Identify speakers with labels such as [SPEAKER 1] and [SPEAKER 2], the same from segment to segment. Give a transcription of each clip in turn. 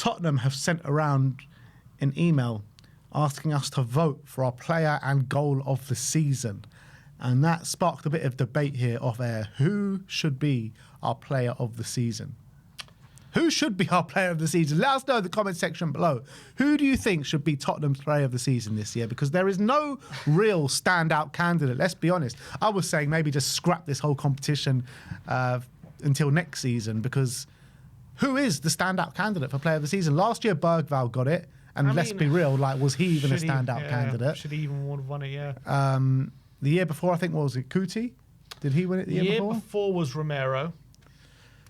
[SPEAKER 1] Tottenham have sent around an email asking us to vote for our player and goal of the season. And that sparked a bit of debate here off air. Who should be our player of the season? Who should be our player of the season? Let us know in the comment section below. Who do you think should be Tottenham's player of the season this year? Because there is no real standout candidate, let's be honest. I was saying maybe just scrap this whole competition until next season, because who is the standout candidate for player of the season? Last year, Bergvall got it. And let's be real, like, was he even a standout candidate?
[SPEAKER 2] Should he even have won it, yeah.
[SPEAKER 1] The year before, I think, what was it, Kuti? Did he win it the year before?
[SPEAKER 2] The year before was Romero.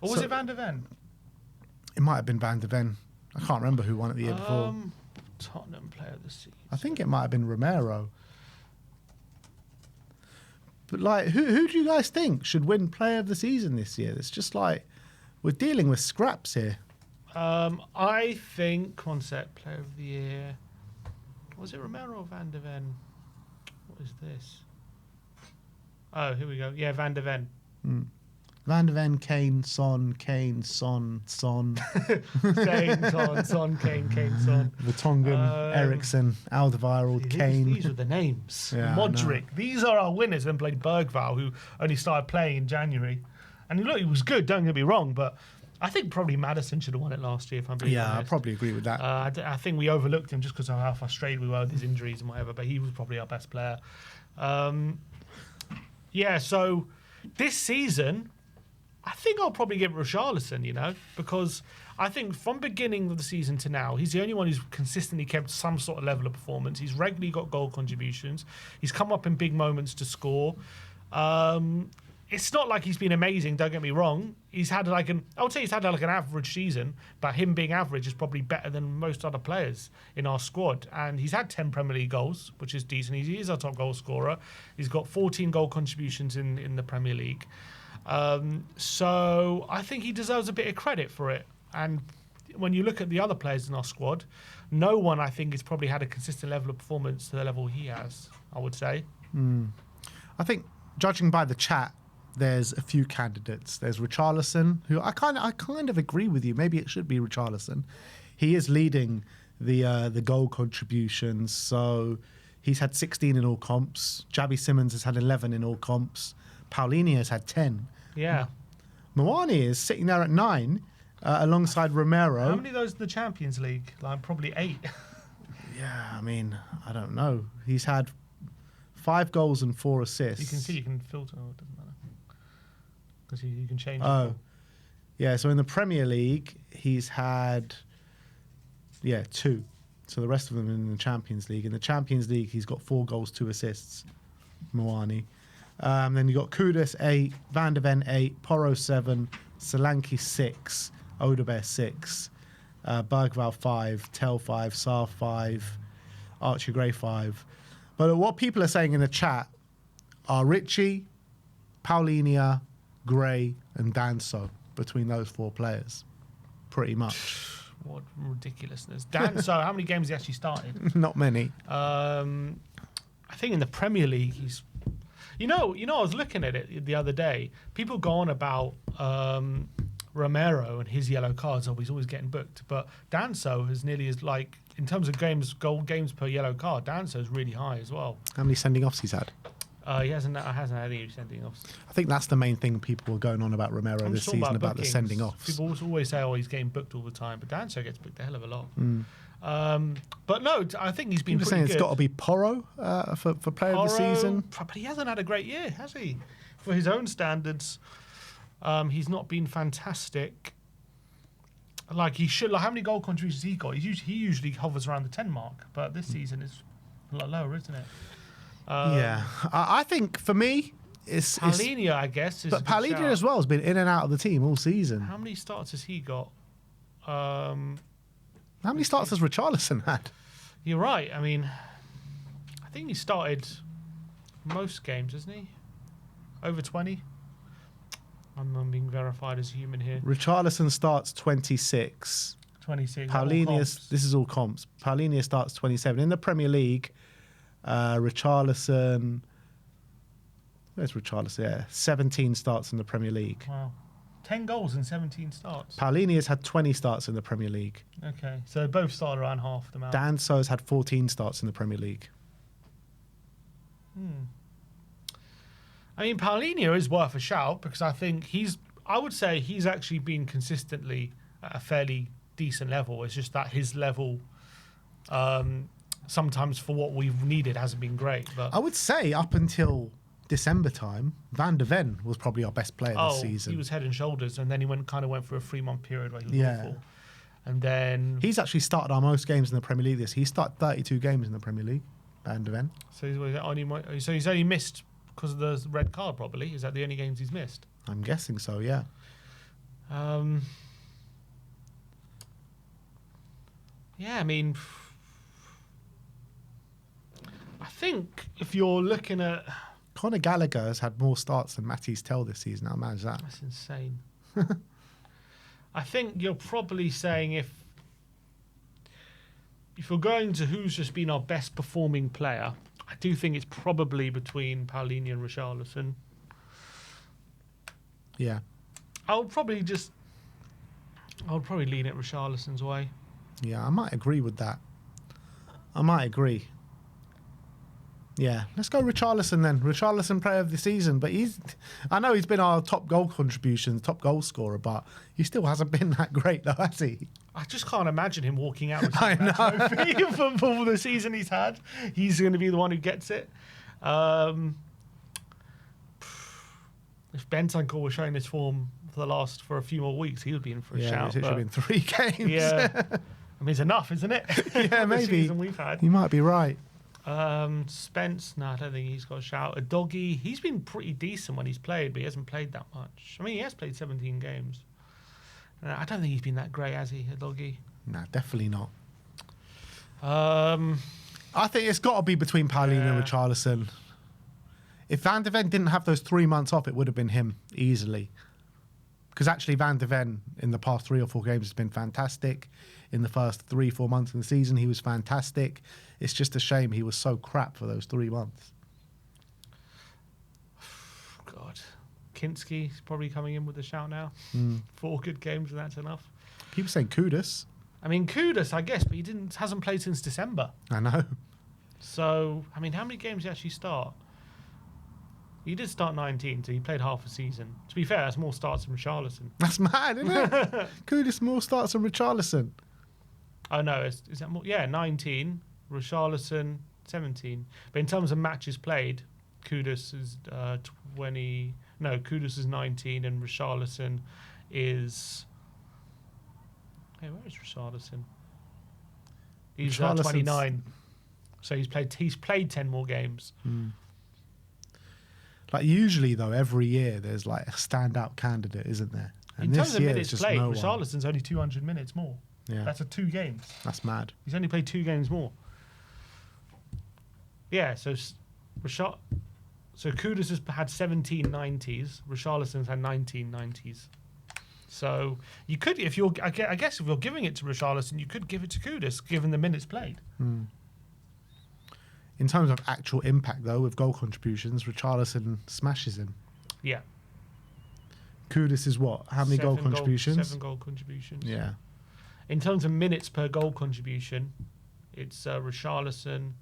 [SPEAKER 2] Or was it Van de Ven?
[SPEAKER 1] It might have been Van de Ven. I can't remember who won it the year before.
[SPEAKER 2] Tottenham player of the season.
[SPEAKER 1] I think it might have been Romero. But, like, who do you guys think should win player of the season this year? It's just like, we're dealing with scraps here.
[SPEAKER 2] I think, one sec, player of the year. Was it Romero or Van de Ven? What is this? Oh, here we go. Yeah, Van de Ven.
[SPEAKER 1] Van de Ven, Kane, Son.
[SPEAKER 2] Kane, Son, Son, Kane, Son.
[SPEAKER 1] Vertonghen, Eriksson, Alderweireld, Kane.
[SPEAKER 2] These are the names.
[SPEAKER 1] Yeah,
[SPEAKER 2] Modric. These are our winners. Then played Bergvall, who only started playing in January. And look, he was good, don't get me wrong, but I think probably Maddison should have won it last year, if I'm being honest.
[SPEAKER 1] I probably agree with that.
[SPEAKER 2] I think we overlooked him just because of how frustrated we were with his injuries and whatever, but he was probably our best player. So this season, I think I'll probably give Richarlison, because I think from beginning of the season to now, he's the only one who's consistently kept some sort of level of performance. He's regularly got goal contributions. He's come up in big moments to score. It's not like he's been amazing, don't get me wrong. He's had I would say he's had an average season, but him being average is probably better than most other players in our squad. And he's had 10 Premier League goals, which is decent. He is our top goal scorer. He's got 14 goal contributions in the Premier League. So I think he deserves a bit of credit for it. And when you look at the other players in our squad, no one, I think, has probably had a consistent level of performance to the level he has, I would say.
[SPEAKER 1] I think, judging by the chat, there's a few candidates. There's Richarlison, who I kind of agree with you. Maybe it should be Richarlison. He is leading the goal contributions. So he's had 16 in all comps. Javi Simmons has had 11 in all comps. Paulinho has had 10.
[SPEAKER 2] Yeah.
[SPEAKER 1] Moani is sitting there at 9 alongside Romero.
[SPEAKER 2] How many of those in the Champions League? Like probably 8.
[SPEAKER 1] Yeah, I mean, I don't know. He's had 5 goals and 4 assists.
[SPEAKER 2] You can filter. Oh, it doesn't matter. Because you can change.
[SPEAKER 1] Oh, yeah. So in the Premier League, he's had 2. So the rest of them in the Champions League. In the Champions League, he's got 4 goals, 2 assists. Moani. Then you got Kudus 8, Van de Ven 8, Porro 7, Solanke 6, Odebear 6, Bergvall 5, Tell 5, Sarr 5, Archie Gray 5. But what people are saying in the chat are Richie, Paulinho, Gray, and Danso between those 4 players, pretty much.
[SPEAKER 2] What ridiculousness! Danso, how many games has he actually started?
[SPEAKER 1] Not many.
[SPEAKER 2] I think in the Premier League he's. I was looking at it the other day. People go on about Romero and his yellow cards. He's always getting booked. But Danso is nearly as like in terms of goal games per yellow card. Danso is really high as well.
[SPEAKER 1] How many sending offs he's had?
[SPEAKER 2] He hasn't had any sending offs.
[SPEAKER 1] I think that's the main thing people were going on about Romero this season, about the sending offs.
[SPEAKER 2] People always say, he's getting booked all the time, but Danso gets booked a hell of a lot. But no, I think he's been pretty
[SPEAKER 1] saying
[SPEAKER 2] good.
[SPEAKER 1] It's got to be Porro for player of the season.
[SPEAKER 2] But he hasn't had a great year, has he? For his own standards, he's not been fantastic. Like he should. Like how many goal contributions he got? He usually hovers around the 10 mark, but this season is a lot lower, isn't it?
[SPEAKER 1] I think for me, it's
[SPEAKER 2] Paulinho, I guess.
[SPEAKER 1] But Paulinho as well has been in and out of the team all season.
[SPEAKER 2] How many starts has he got?
[SPEAKER 1] How many starts has Richarlison had?
[SPEAKER 2] You're right. I mean, I think he started most games, hasn't he? Over 20. I'm being verified as a human here.
[SPEAKER 1] Richarlison starts 26.
[SPEAKER 2] 26.
[SPEAKER 1] Paulinho, this is all comps. Paulinho starts 27. In the Premier League, Richarlison... Where's Richarlison? Yeah, 17 starts in the Premier League.
[SPEAKER 2] Wow. 10 goals in 17 starts.
[SPEAKER 1] Paulini has had 20 starts in the Premier League.
[SPEAKER 2] Okay, so both started around half the amount.
[SPEAKER 1] Danso has had 14 starts in the Premier League.
[SPEAKER 2] I mean, Paulinho is worth a shout because I would say he's actually been consistently at a fairly decent level. It's just that his level, sometimes for what we've needed, hasn't been great. But
[SPEAKER 1] I would say up until December time, Van de Ven was probably our best player this season.
[SPEAKER 2] He was head and shoulders, and then he went for a 3-month period where he was awful. And then
[SPEAKER 1] he's actually started our most games in the Premier League He started 32 games in the Premier League, Van de Ven.
[SPEAKER 2] So he's only missed because of the red card, probably. Is that the only games he's missed?
[SPEAKER 1] I'm guessing so, yeah.
[SPEAKER 2] Yeah, I mean, I think if you're looking at...
[SPEAKER 1] Conor Gallagher has had more starts than Matisse Tell this season. How mad is that?
[SPEAKER 2] That's insane. I think you're probably saying if you're going to who's just been our best performing player, I do think it's probably between Paulinho and Richarlison.
[SPEAKER 1] Yeah.
[SPEAKER 2] I would probably lean it Richarlison's way.
[SPEAKER 1] Yeah, I might agree with that. I might agree. Yeah, let's go Richarlison then. Richarlison player of the season, but I know he's been our top goal contribution, top goal scorer, but he still hasn't been that great though, has he?
[SPEAKER 2] I just can't imagine him walking out with that trophy for the season he's had. He's going to be the one who gets it. If Bentancur was showing his form for a few more weeks, he would be in for a shout.
[SPEAKER 1] Yeah, it should have been 3 games.
[SPEAKER 2] Yeah, I mean, it's enough, isn't it?
[SPEAKER 1] Yeah, maybe.
[SPEAKER 2] The season we've had.
[SPEAKER 1] You might be right.
[SPEAKER 2] Spence, no, I don't think he's got a shout. A Doggy, he's been pretty decent when he's played, but he hasn't played that much. I mean, he has played 17 games. I don't think he's been that great, has he, a Doggy?
[SPEAKER 1] No, definitely not.
[SPEAKER 2] I
[SPEAKER 1] think it's got to be between Paulinho and Richarlison. If Van de Ven didn't have those 3 months off, it would have been him easily. Because actually, Van de Ven in the past 3 or 4 games has been fantastic. In the first 3-4 months of the season, he was fantastic. It's just a shame he was so crap for those 3 months.
[SPEAKER 2] God. Kinski is probably coming in with a shout now. 4 good games, and that's enough.
[SPEAKER 1] People saying Kudus.
[SPEAKER 2] I mean, Kudus, I guess, but hasn't played since December.
[SPEAKER 1] I know.
[SPEAKER 2] So, I mean, how many games did he actually start? He did start 19, so he played half a season. To be fair, that's more starts than Richarlison.
[SPEAKER 1] That's mad, isn't it? Kudus more starts than Richarlison.
[SPEAKER 2] Oh, no, is that more? Yeah, 19. Richarlison, 17. But in terms of matches played, Kudus is 20... No, Kudus is 19 and Richarlison is... Hey, where is Richarlison? He's 29. So he's played 10 more games.
[SPEAKER 1] Like usually though, every year there's like a standout candidate, isn't there? And
[SPEAKER 2] in terms of minutes
[SPEAKER 1] just
[SPEAKER 2] played,
[SPEAKER 1] no
[SPEAKER 2] Richarlison's only 200 minutes more.
[SPEAKER 1] Yeah.
[SPEAKER 2] That's 2 games.
[SPEAKER 1] That's mad.
[SPEAKER 2] He's only played 2 games more. Yeah, so Kudus has had 17 90s. Richarlison's had 19 90s. So you could, I guess if you're giving it to Richarlison, you could give it to Kudus, given the minutes played.
[SPEAKER 1] In terms of actual impact, though, with goal contributions, Richarlison smashes him.
[SPEAKER 2] Yeah.
[SPEAKER 1] Kudus is what? How many goal contributions?
[SPEAKER 2] 7 goal contributions.
[SPEAKER 1] Yeah.
[SPEAKER 2] In terms of minutes per goal contribution, it's Richarlison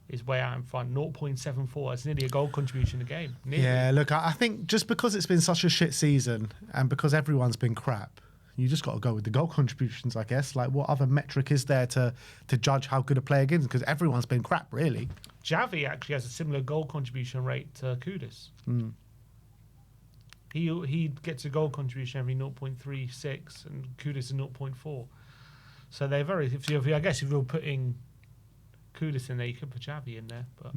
[SPEAKER 2] is way out in front, 0.74. It's nearly a goal contribution a game. Nearly.
[SPEAKER 1] Yeah, look, I think just because it's been such a shit season and because everyone's been crap, you just got to go with the goal contributions, I guess. Like, what other metric is there to judge how good a player is? Because everyone's been crap, really.
[SPEAKER 2] Javi actually has a similar goal contribution rate to Kudus. He gets a goal contribution every 0.36 and Kudus is 0.4. So they're very... I guess if you're putting Kudus in there, you could put Javi in there. But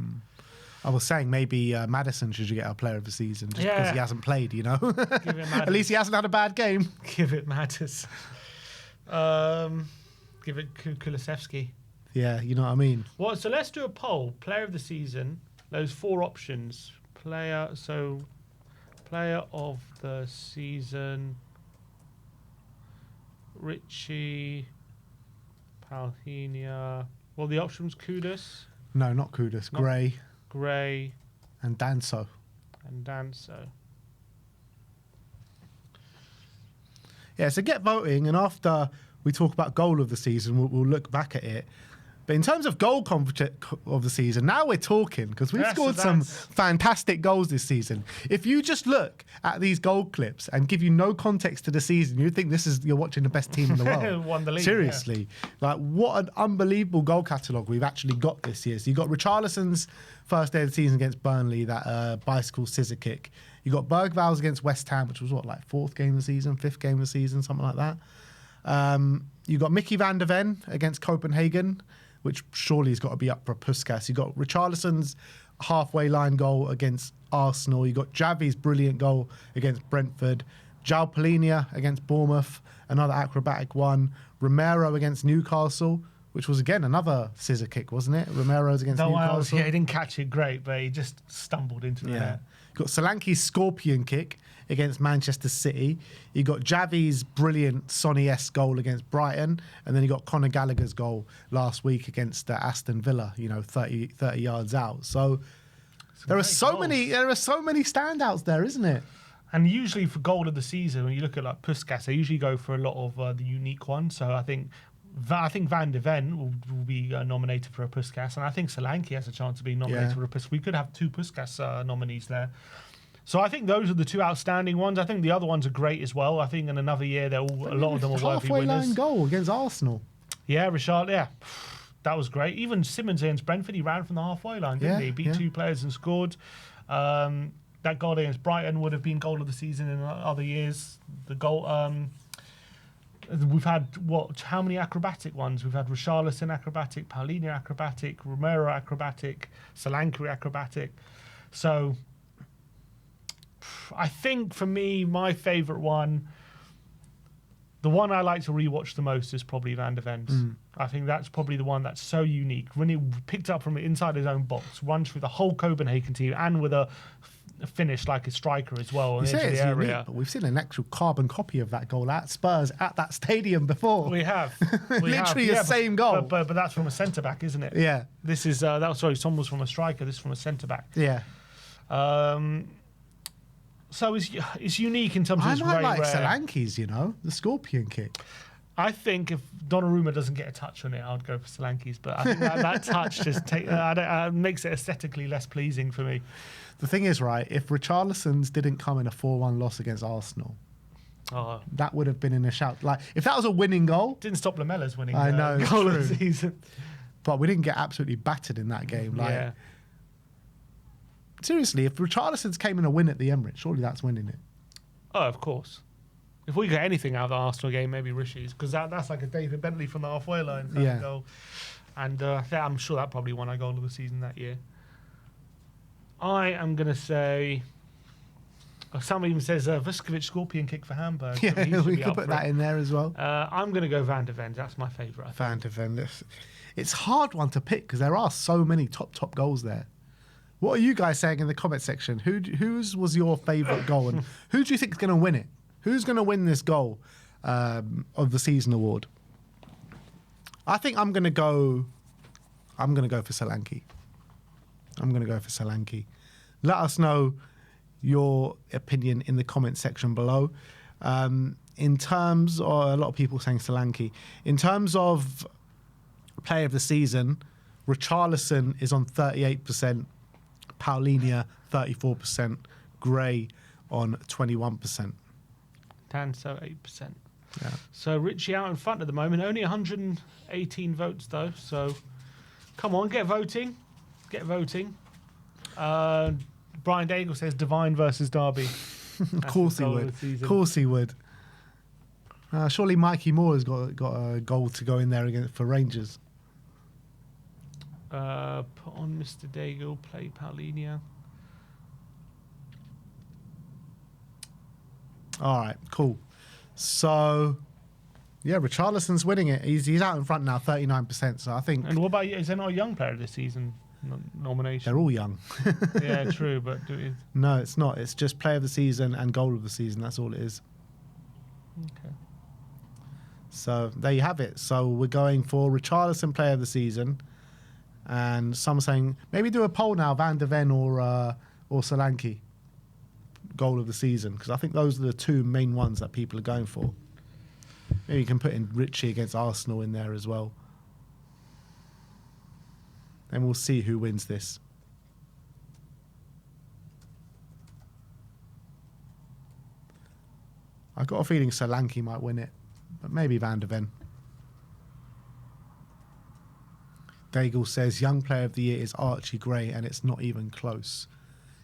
[SPEAKER 1] I was saying maybe Maddison should get our player of the season just because he hasn't played, you know?
[SPEAKER 2] Give it
[SPEAKER 1] At least he hasn't had a bad game.
[SPEAKER 2] Give it Mattis. Give it Kulusevski.
[SPEAKER 1] Yeah, you know what I mean?
[SPEAKER 2] Well, so let's do a poll. Player of the season. Those 4 options. Player of the season. Richie. Paulinho. Well, the options Kudus.
[SPEAKER 1] No, not Kudus. Gray. And Danso. Yeah, so get voting, and after we talk about goal of the season, we'll look back at it. But in terms of goal of the season, now we're talking, because we've scored some fantastic goals this season. If you just look at these goal clips and give you no context to the season, you'd think you're watching the best team in the world.
[SPEAKER 2] Won the league,
[SPEAKER 1] seriously. Like, what an unbelievable goal catalogue we've actually got this year. So you got Richarlison's first day of the season against Burnley, that bicycle scissor kick. You got Bergval's against West Ham, which was like fourth game of the season, fifth game of the season, something like that. You got Mickey van der Ven against Copenhagen, which surely has got to be up for Puskas. You got Richarlison's halfway line goal against Arsenal. You got Javi's brilliant goal against Brentford. João Palhinha against Bournemouth, another acrobatic one. Romero against Newcastle, which was again another scissor kick, wasn't it? Romero's against Newcastle.
[SPEAKER 2] Yeah, he didn't catch it great, but he just stumbled into the net.
[SPEAKER 1] You got Solanke's scorpion kick against Manchester City. You got Javi's brilliant Sonny-esque goal against Brighton, and then you got Conor Gallagher's goal last week against Aston Villa, 30 yards out. So there are so many standouts there, isn't it?
[SPEAKER 2] And usually for goal of the season, when you look at like Puskas, they usually go for a lot of the unique ones. So I think Van der Ven will be nominated for a Puskas, and I think Solanke has a chance of being nominated for a Puskas. We could have two Puskas nominees there. So I think those are the two outstanding ones. I think the other ones are great as well. I think in another year, a lot of them are worthy winners.
[SPEAKER 1] Halfway line goal against Arsenal.
[SPEAKER 2] Yeah, Richard, that was great. Even Simmons against Brentford, he ran from the halfway line, didn't he? Beat two players and scored. That goal against Brighton would have been goal of the season in other years. The goal... we've had, how many acrobatic ones? We've had Richarlison acrobatic, Palhinha acrobatic, Romero acrobatic, Solanke acrobatic. So... I think for me, my favourite one, the one I like to rewatch the most is probably Van der Ven's. I think that's probably the one that's so unique. When he picked up from inside his own box, runs through the whole Copenhagen team, and with a finish like a striker as well.
[SPEAKER 1] You say it's unique, but we've seen an actual carbon copy of that goal at Spurs at that stadium before.
[SPEAKER 2] We have.
[SPEAKER 1] Literally the same goal.
[SPEAKER 2] But that's from a centre-back, isn't it?
[SPEAKER 1] Yeah.
[SPEAKER 2] This is, some was from a striker, this is from a centre-back.
[SPEAKER 1] Yeah.
[SPEAKER 2] So it's unique in terms of it's
[SPEAKER 1] I
[SPEAKER 2] very
[SPEAKER 1] like
[SPEAKER 2] rare.
[SPEAKER 1] Solanke's, the scorpion kick.
[SPEAKER 2] I think if Donnarumma doesn't get a touch on it, I'd go for Solanke's. But I think that touch just makes it aesthetically less pleasing for me.
[SPEAKER 1] The thing is, right, if Richarlison's didn't come in a 4-1 loss against Arsenal, that would have been in a shout. Like, if that was a winning goal...
[SPEAKER 2] Didn't stop Lamella's winning
[SPEAKER 1] goal
[SPEAKER 2] of the season.
[SPEAKER 1] But we didn't get absolutely battered in that game. Seriously, if Richarlison's came in a win at the Emirates, surely that's winning it.
[SPEAKER 2] Oh, of course. If we get anything out of the Arsenal game, maybe Rishi's, because that's like a David Bentley from the halfway line goal. And I'm sure that probably won our goal of the season that year. I am going to say... Someone even says Vuskovic scorpion kick for Hamburg.
[SPEAKER 1] Yeah, we could put that in there as well.
[SPEAKER 2] I'm going to go Van der Ven. That's my favourite.
[SPEAKER 1] Van der Ven. It's a hard one to pick because there are so many top goals there. What are you guys saying in the comment section? Whose was your favourite goal, and who do you think is going to win it? Who's going to win this goal of the season award? I think I'm going to go for Solanke. Let us know your opinion in the comment section below. In terms of a lot of people saying Solanke, in terms of player of the season, Richarlison is on 38%. Palhinha 34%, Gray on 21%.
[SPEAKER 2] Tanso 8%.
[SPEAKER 1] Yeah.
[SPEAKER 2] So Richie out in front at the moment, only 118 votes though. So come on, get voting. Brian Daigle says Divine versus Derby.
[SPEAKER 1] Of course he would. Surely Mikey Moore has got a goal to go in there for Rangers.
[SPEAKER 2] Put on Mr. Daigle, play Palhinha.
[SPEAKER 1] All right, cool. So, yeah, Richarlison's winning it. He's out in front now, 39%. So I think.
[SPEAKER 2] And what about you? Is there not a young player this season nomination?
[SPEAKER 1] They're all young.
[SPEAKER 2] Yeah, true, but
[SPEAKER 1] no, it's not. It's just player of the season and goal of the season. That's all it is.
[SPEAKER 2] Okay.
[SPEAKER 1] So there you have it. So we're going for Richarlison player of the season. And some are saying, maybe do a poll now, Van der Ven or Solanke, goal of the season. Because I think those are the two main ones that people are going for. Maybe you can put in Richie against Arsenal in there as well. And we'll see who wins this. I've got a feeling Solanke might win it, but maybe Van de Ven. Daigle says young player of the year is Archie Gray, and it's not even close.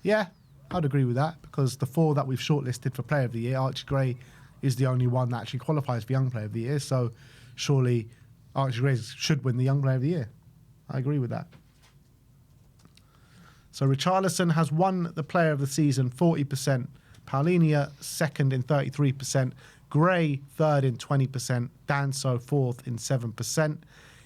[SPEAKER 1] Yeah, I'd agree with that, because the 4 that we've shortlisted for player of the year, Archie Gray is the only one that actually qualifies for young player of the year, so surely Archie Gray should win the young player of the year. I agree with that. So Richarlison has won the player of the season 40%, Paulinho second in 33%, Gray third in 20%, Danso fourth in 7%.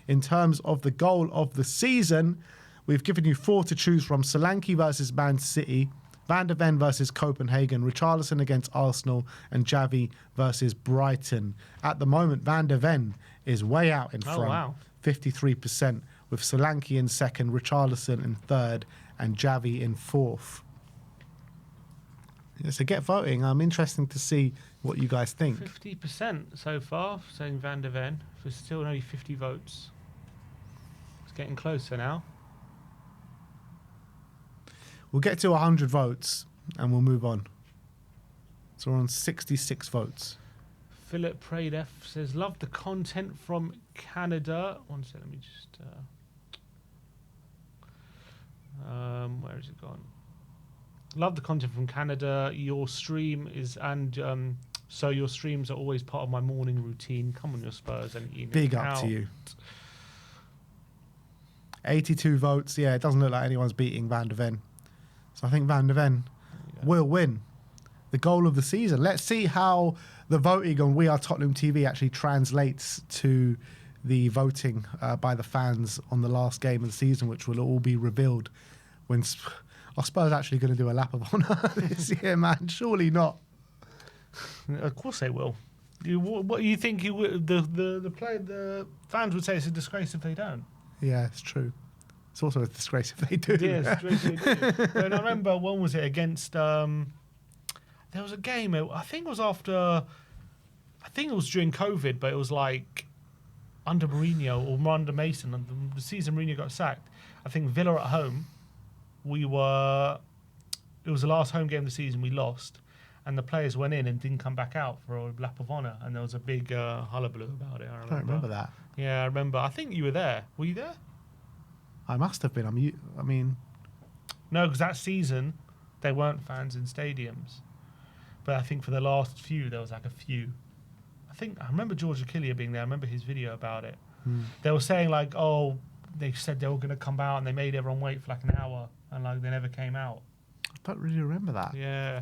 [SPEAKER 1] In terms of the goal of the season, we've given you 4 to choose from: Solanke versus Man City, Van de Ven versus Copenhagen, Richarlison against Arsenal, and Javi versus Brighton. At the moment, Van de Ven is way out in front,
[SPEAKER 2] wow.
[SPEAKER 1] 53%, with Solanke in second, Richarlison in third, and Javi in fourth. Yeah, so get voting. I'm interested to see what you guys think.
[SPEAKER 2] 50% so far, saying Van de Ven. There's still only 50 votes. It's getting closer now.
[SPEAKER 1] We'll get to 100 votes and we'll move on. So we're on 66 votes.
[SPEAKER 2] Philip Pradef says, love the content from Canada. One second, let me just... where has it gone? Love the content from Canada. Your stream is... and so your streams are always part of my morning routine. Come on, your Spurs and Ian.
[SPEAKER 1] Big up to you. 82 votes. Yeah, it doesn't look like anyone's beating Van de Ven. So I think Van de Ven will win the goal of the season. Let's see how the voting on We Are Tottenham TV actually translates to the voting by the fans on the last game of the season, which will all be revealed when... Are Spurs actually going to do a lap of honour this year, man? Surely not.
[SPEAKER 2] Of course they will. What you think the fans would say it's a disgrace if they don't?
[SPEAKER 1] Yeah, it's true. It's also a disgrace if they do.
[SPEAKER 2] Yeah, it's a disgrace if they do. And I remember, when was it, against... there was a game, I think it was after... I think it was during COVID, but it was like under Mourinho or under Mason, and the season Mourinho got sacked. I think Villa at home, it was the last home game of the season, we lost, and the players went in and didn't come back out for a lap of honour, and there was a big hullabaloo about it.
[SPEAKER 1] I don't remember that.
[SPEAKER 2] Yeah, I remember. I think you were there. Were you there?
[SPEAKER 1] I must have been. I mean...
[SPEAKER 2] No, because that season, they weren't fans in stadiums. But I think for the last few, there was like a few. I remember George Achillia being there. I remember his video about it. They were saying like, oh, they said they were going to come out and they made everyone wait for like an hour, and like they never came out.
[SPEAKER 1] I don't really remember that.
[SPEAKER 2] Yeah.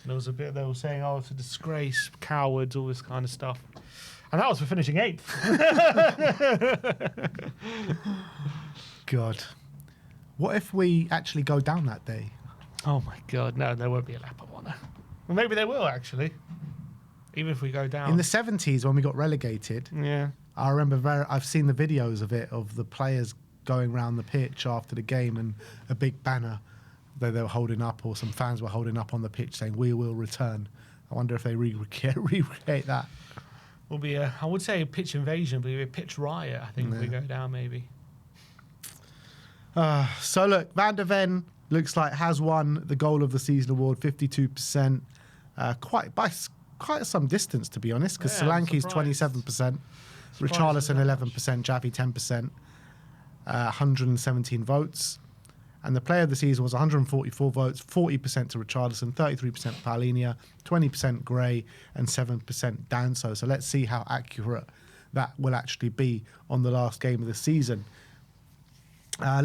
[SPEAKER 2] There was a bit, they were saying, oh, it's a disgrace, cowards, all this kind of stuff. And that was for finishing 8th.
[SPEAKER 1] God. What if we actually go down that day?
[SPEAKER 2] Oh my God, no, there won't be a lap of honour. Well, maybe they will, actually. Even if we go down.
[SPEAKER 1] In the 70s, when we got relegated,
[SPEAKER 2] yeah,
[SPEAKER 1] I remember I've seen the videos of it, of the players going around the pitch after the game and a big banner that they were holding up, or some fans were holding up on the pitch saying, "We will return." I wonder if they recreate that.
[SPEAKER 2] Will be I would say a pitch invasion, but it'll be a pitch riot, I think, if we go down, maybe.
[SPEAKER 1] So look, Van de Ven looks like has won the goal of the season award, 52%, by quite some distance, to be honest, because Solanke's 27%, Richarlison 11%, Javi 10%, 117 votes. And the player of the season was 144 votes, 40% to Richarlison, 33% Paulinho, 20% Gray, and 7% Danso. So let's see how accurate that will actually be on the last game of the season. Leicester